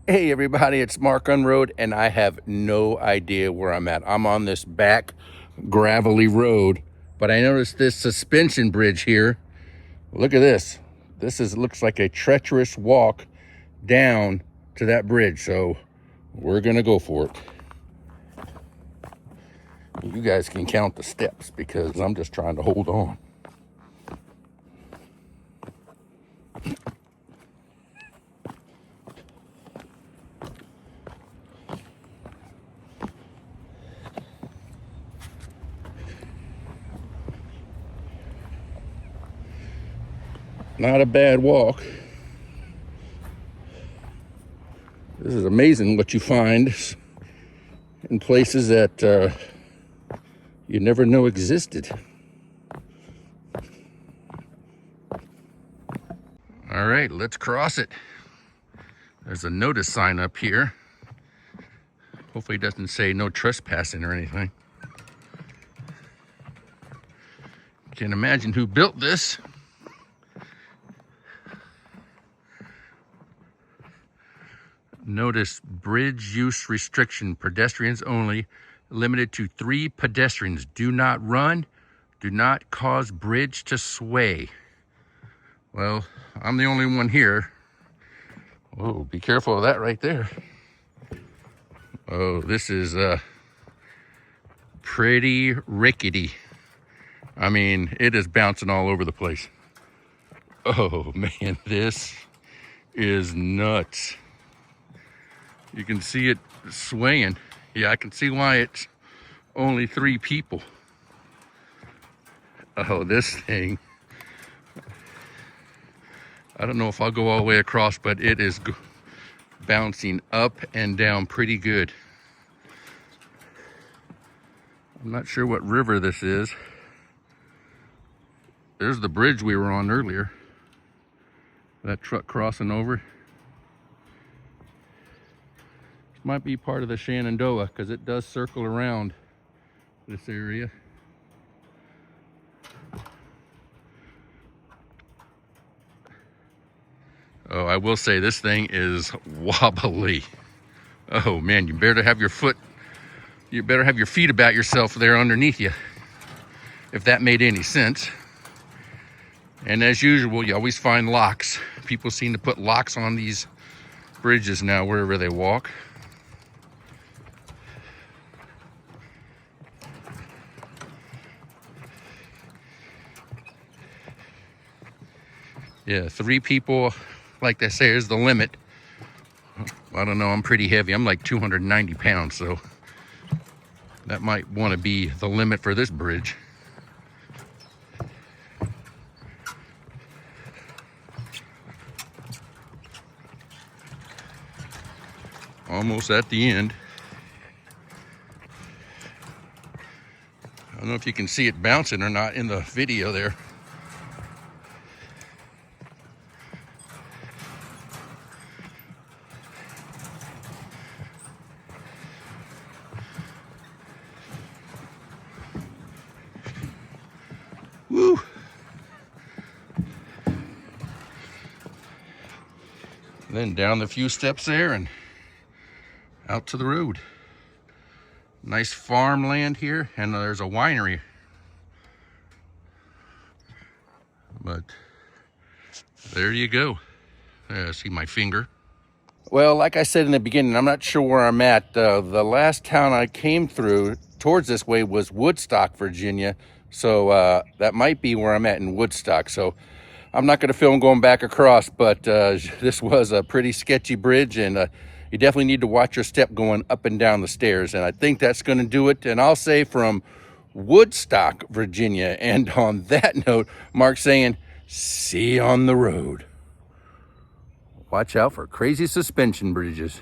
Hey everybody, it's Mark on Road, and I have no idea where I'm at. I'm on this back gravelly road, but I noticed this suspension bridge here. Look at this. Looks like a treacherous walk down to that bridge, so we're gonna go for it. You guys can count the steps because I'm just trying to hold on. Not a bad walk. This is amazing what you find in places that you never know existed. All right, let's cross it. There's a notice sign up here. Hopefully it doesn't say no trespassing or anything. Can't imagine who built this. Notice bridge use restriction, pedestrians only, limited to 3 pedestrians. Do not run, do not cause bridge to sway. Well, I'm the only one here. Oh, be careful of that right there. Oh, this is pretty rickety. I mean, it is bouncing all over the place. Oh man, this is nuts. You can see it swaying. Yeah, I can see why it's only 3 people. Oh, this thing. I don't know if I'll go all the way across, but it is bouncing up and down pretty good. I'm not sure what river this is. There's the bridge we were on earlier. That truck crossing over. Might be part of the Shenandoah because it does circle around this area. Oh, I will say this thing is wobbly. Oh man, you better have your feet about yourself there underneath you, if that made any sense. And as usual, you always find locks. People seem to put locks on these bridges now wherever they walk. Yeah, 3 people, like they say, is the limit. I don't know, I'm pretty heavy. I'm like 290 pounds, so that might want to be the limit for this bridge. Almost at the end. I don't know if you can see it bouncing or not in the video there. Woo! Then down the few steps there and out to the road. Nice farmland here, and there's a winery. But there you go. See my finger. Well, like I said in the beginning, I'm not sure where I'm at. The last town I came through towards this way was Woodstock, Virginia. So that might be where I'm at in Woodstock. So I'm not going to film going back across, but this was a pretty sketchy bridge, and you definitely need to watch your step going up and down the stairs. And I think that's going to do it. And I'll say from Woodstock, Virginia. And on that note, Mark saying, see you on the road. Watch out for crazy suspension bridges.